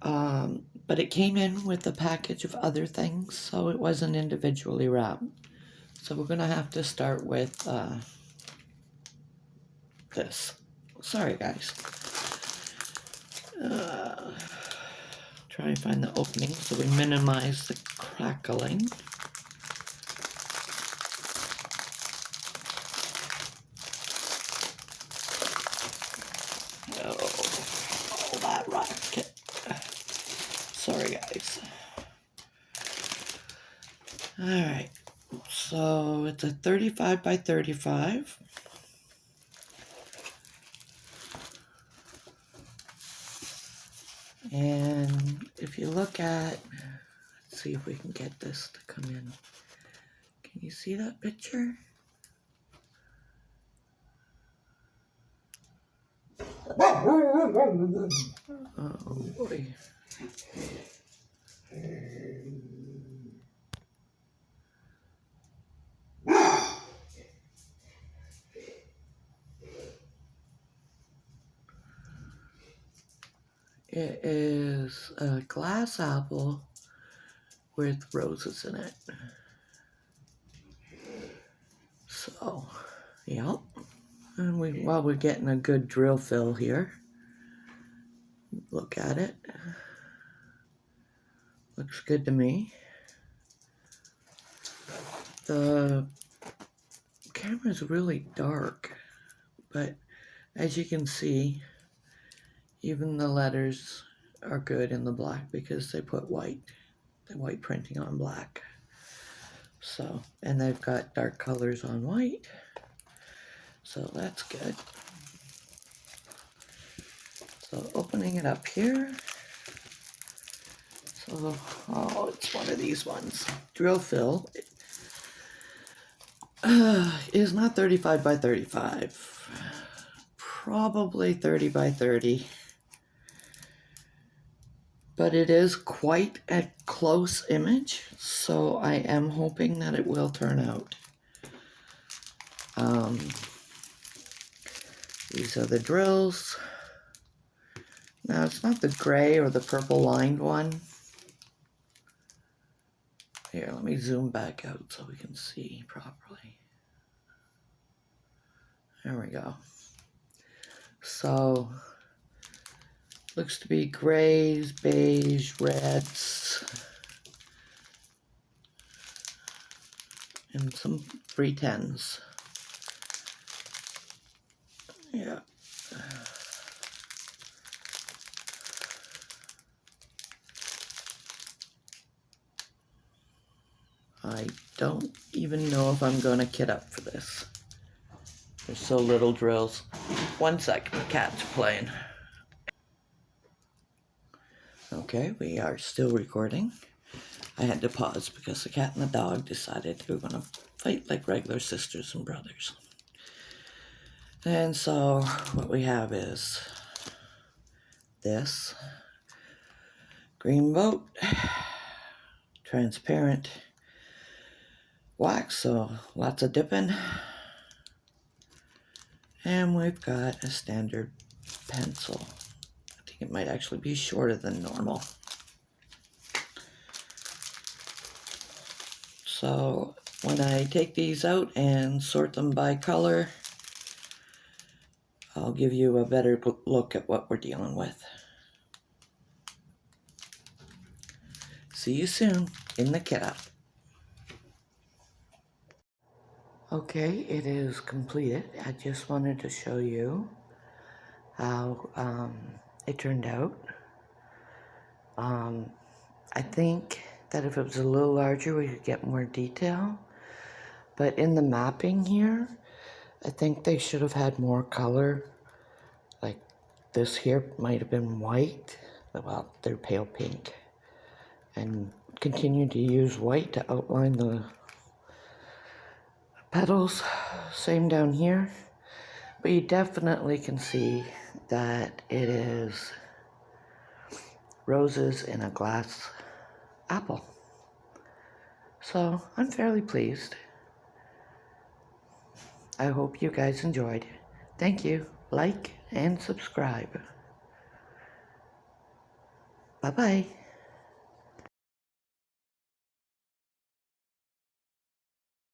But it came in with a package of other things, so it wasn't individually wrapped. So we're gonna have to start with this. Sorry, guys. Try and find the opening so we minimize the crackling. Oh, that rocket. Sorry, guys. All right, so it's a 35 by 35. And if you look at, let's see if we can get this to come in. Can you see that picture? Oh boy. It is a glass apple with roses in it. So, yep. And we're getting a good drill fill here. Look at it. Looks good to me. The camera's really dark, but as you can see, even the letters are good in the black because they put the white printing on black. So, and they've got dark colors on white. So that's good. So opening it up here. So, oh, it's one of these ones. Drill fill is not 35 by 35. Probably 30 by 30. But it is quite a close image, so I am hoping that it will turn out. These are the drills. Now, it's not the gray or the purple lined one. Here, let me zoom back out so we can see properly. There we go. So, looks to be grays, beige, reds, and some 310s. Yeah. I don't even know if I'm going to kit up for this. There's so little drills. 1 second, the cat's playing. Okay, we are still recording. I had to pause because the cat and the dog decided they were going to fight like regular sisters and brothers. And so what we have is this green boat, transparent wax, so lots of dipping. And we've got a standard pencil. I think it might actually be shorter than normal. So when I take these out and sort them by color, I'll give you a better look at what we're dealing with. See you soon in the kit up. Okay, it is completed. I just wanted to show you how it turned out. I think that if it was a little larger, we could get more detail. But in the mapping here, I think they should have had more color. Like this here might have been white. Well, they're pale pink. And continue to use white to outline the petals. Same down here. But you definitely can see that it is roses in a glass apple. So I'm fairly pleased. I hope you guys enjoyed. Thank you. Like and subscribe. Bye-bye.